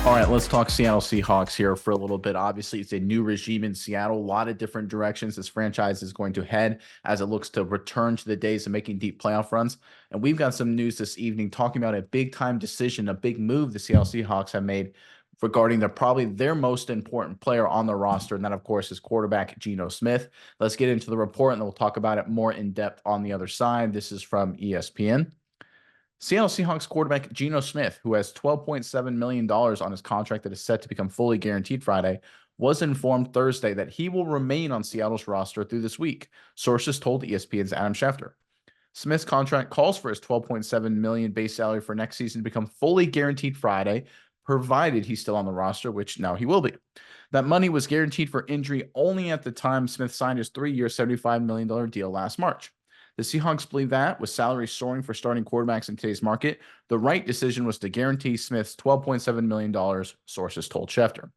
All right, let's talk Seattle Seahawks here for a little bit. Obviously, it's a new regime in Seattle. A lot of different directions this franchise is going to head as it looks to return to the days of making deep playoff runs. And we've got some news this evening talking about a big time decision, a big move the Seattle Seahawks have made regarding probably their most important player on the roster. And that, of course, is quarterback Geno Smith. Let's get into the report and then we'll talk about it more in depth on the other side. This is from ESPN. Seattle Seahawks quarterback Geno Smith, who has $12.7 million on his contract that is set to become fully guaranteed Friday, was informed Thursday that he will remain on Seattle's roster through this week, sources told ESPN's Adam Schefter. Smith's contract calls for his $12.7 million base salary for next season to become fully guaranteed Friday, provided he's still on the roster, which now he will be. That money was guaranteed for injury only at the time Smith signed his 3-year, $75 million deal last March. The Seahawks believe that, with salaries soaring for starting quarterbacks in today's market, the right decision was to guarantee Smith's $12.7 million, sources told Schefter.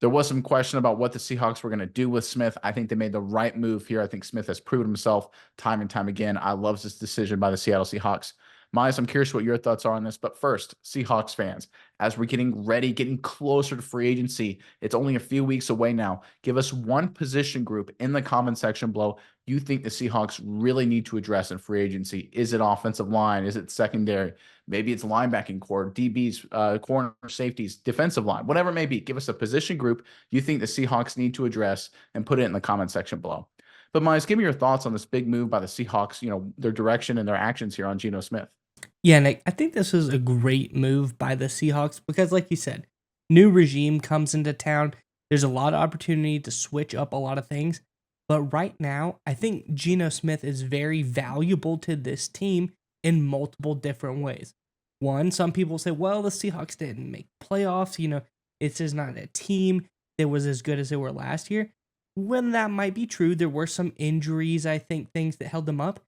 There was some question about what the Seahawks were going to do with Smith. I think they made the right move here. I think Smith has proven himself time and time again. I love this decision by the Seattle Seahawks. Miles, I'm curious what your thoughts are on this. But first, Seahawks fans, as we're getting ready, getting closer to free agency, it's only a few weeks away now. Give us one position group in the comment section below you think the Seahawks really need to address in free agency. Is it offensive line? Is it secondary? Maybe it's linebacking core, DBs, corner safeties, defensive line, whatever it may be. Give us a position group you think the Seahawks need to address and put it in the comment section below. But Miles, give me your thoughts on this big move by the Seahawks, their direction and their actions here on Geno Smith. Yeah, and I think this is a great move by the Seahawks because, like you said, new regime comes into town. There's a lot of opportunity to switch up a lot of things. But right now, I think Geno Smith is very valuable to this team in multiple different ways. One, some people say, well, the Seahawks didn't make playoffs. It's just not a team that was as good as they were last year. When that might be true, there were some injuries, I think, things that held them up.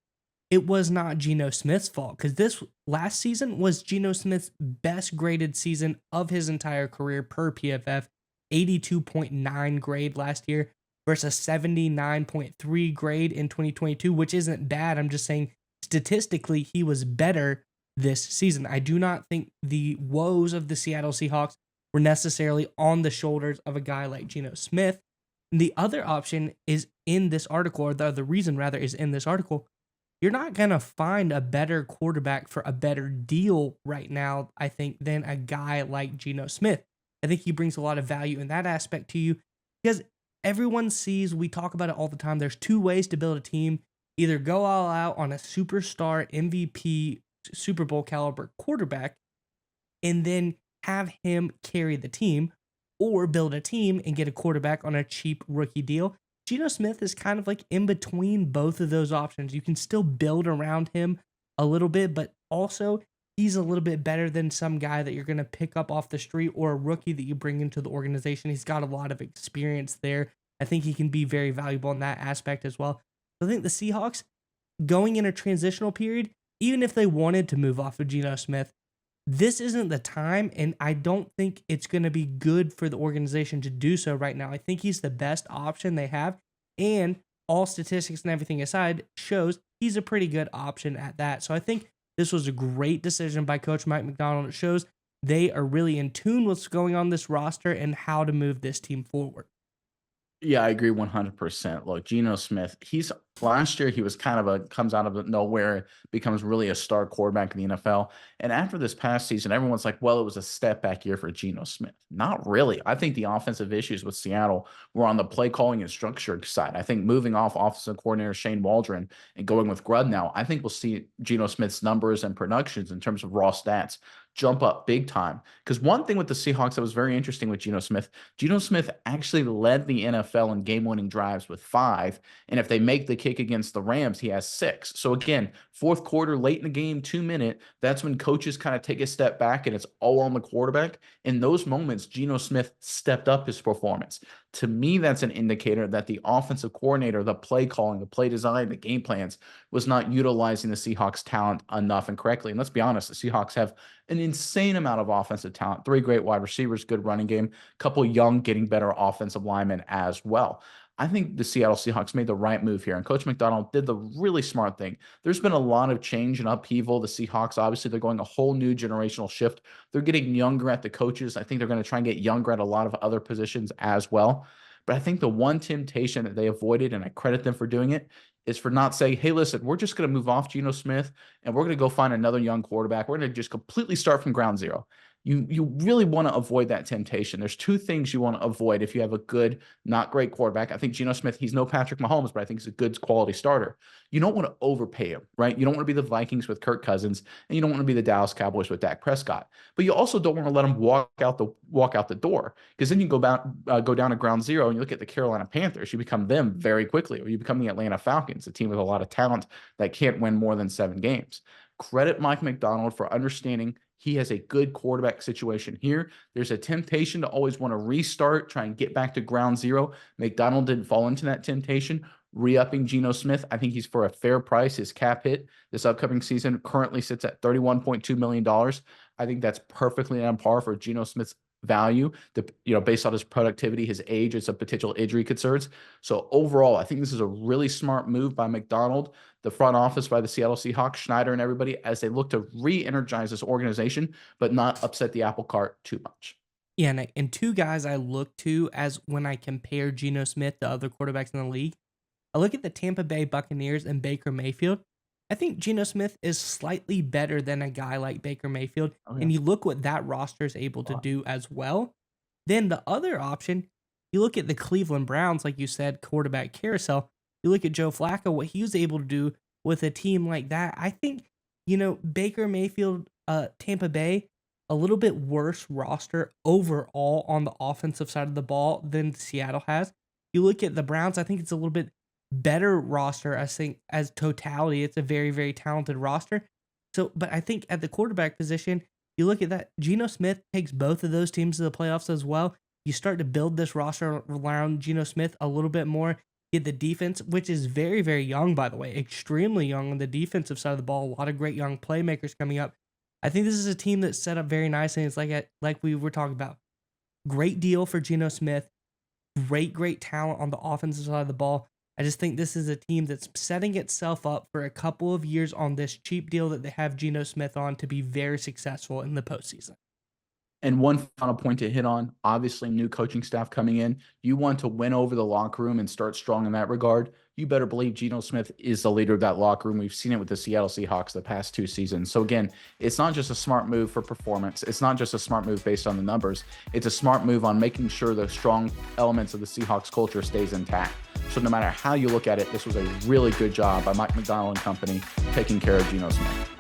It was not Geno Smith's fault because this last season was Geno Smith's best graded season of his entire career per PFF, 82.9 grade last year versus 79.3 grade in 2022, which isn't bad. I'm just saying statistically he was better this season. I do not think the woes of the Seattle Seahawks were necessarily on the shoulders of a guy like Geno Smith. And the other option is in this article, or the reason rather is in this article. You're not going to find a better quarterback for a better deal right now, I think, than a guy like Geno Smith. I think he brings a lot of value in that aspect to you because everyone sees, we talk about it all the time, there's two ways to build a team. Either go all out on a superstar MVP, Super Bowl caliber quarterback, and then have him carry the team, or build a team and get a quarterback on a cheap rookie deal. Geno Smith is kind of like in between both of those options. You can still build around him a little bit, but also he's a little bit better than some guy that you're going to pick up off the street or a rookie that you bring into the organization. He's got a lot of experience there. I think he can be very valuable in that aspect as well. So I think the Seahawks, going in a transitional period, even if they wanted to move off of Geno Smith, this isn't the time, and I don't think it's going to be good for the organization to do so right now. I think he's the best option they have, and all statistics and everything aside shows he's a pretty good option at that. So I think this was a great decision by Coach Mike Macdonald. It shows they are really in tune with what's going on this roster and how to move this team forward. Yeah, I agree 100%. Look, Geno Smith, last year he was comes out of nowhere, becomes really a star quarterback in the NFL. And after this past season, everyone's like, well, it was a step back year for Geno Smith. Not really. I think the offensive issues with Seattle were on the play calling and structure side. I think moving off offensive coordinator Shane Waldron and going with Grud now, I think we'll see Geno Smith's numbers and productions in terms of raw stats jump up big time. Because one thing with the Seahawks that was very interesting with Geno Smith actually led the NFL in game-winning drives with 5. And if they make the kick against the Rams, he has 6. So again, fourth quarter, late in the game, 2-minute, that's when coaches kind of take a step back and it's all on the quarterback. In those moments, Geno Smith stepped up his performance. To me, that's an indicator that the offensive coordinator, the play calling, the play design, the game plans was not utilizing the Seahawks talent enough and correctly. And let's be honest, the Seahawks have an insane amount of offensive talent, 3 great wide receivers, good running game, couple young, getting better offensive linemen as well. I think the Seattle Seahawks made the right move here, and Coach McDonald did the really smart thing. There's been a lot of change and upheaval. The Seahawks, obviously, they're going a whole new generational shift. They're getting younger at the coaches. I think they're going to try and get younger at a lot of other positions as well. But I think the one temptation that they avoided, and I credit them for doing it, is for not saying, hey, listen, we're just going to move off Geno Smith and we're going to go find another young quarterback. We're going to just completely start from ground zero. You really want to avoid that temptation. There's two things you want to avoid if you have a good, not great quarterback. I think Geno Smith, he's no Patrick Mahomes, but I think he's a good quality starter. You don't want to overpay him, right? You don't want to be the Vikings with Kirk Cousins, and you don't want to be the Dallas Cowboys with Dak Prescott. But you also don't want to let him walk out the door, because then you go down to ground zero and you look at the Carolina Panthers. You become them very quickly, or you become the Atlanta Falcons, a team with a lot of talent that can't win more than 7 games. Credit Mike McDonald for understanding he has a good quarterback situation here. There's a temptation to always want to restart, try and get back to ground zero. McDonald didn't fall into that temptation. Re-upping Geno Smith, I think he's for a fair price. His cap hit this upcoming season currently sits at $31.2 million. I think that's perfectly on par for Geno Smith's value, based on his productivity, his age, and some potential injury concerns. So overall, I think this is a really smart move by McDonald, the front office by the Seattle Seahawks, Schneider, and everybody, as they look to re-energize this organization, but not upset the apple cart too much. Yeah, and two guys I look to as when I compare Geno Smith to other quarterbacks in the league, I look at the Tampa Bay Buccaneers and Baker Mayfield. I think Geno Smith is slightly better than a guy like Baker Mayfield, Oh, yeah. and you look what that roster is able to do as well. Then the other option, you look at the Cleveland Browns, like you said, quarterback carousel. You look at Joe Flacco, what he was able to do with a team like that. I think, Baker Mayfield, Tampa Bay, a little bit worse roster overall on the offensive side of the ball than Seattle has. You look at the Browns, I think it's a little bit better roster. I think as totality, it's a very, very talented roster. So, but I think at the quarterback position, you look at that, Geno Smith takes both of those teams to the playoffs as well. You start to build this roster around Geno Smith a little bit more. Get the defense, which is very, very young, by the way, extremely young on the defensive side of the ball. A lot of great young playmakers coming up. I think this is a team that's set up very nicely. It's like we were talking about. Great deal for Geno Smith. Great talent on the offensive side of the ball. I just think this is a team that's setting itself up for a couple of years on this cheap deal that they have Geno Smith on to be very successful in the postseason. And one final point to hit on, obviously new coaching staff coming in. You want to win over the locker room and start strong in that regard. You better believe Geno Smith is the leader of that locker room. We've seen it with the Seattle Seahawks the past 2 seasons. So again, it's not just a smart move for performance. It's not just a smart move based on the numbers. It's a smart move on making sure the strong elements of the Seahawks culture stays intact. So no matter how you look at it, this was a really good job by Mike McDonald and company taking care of Geno Smith.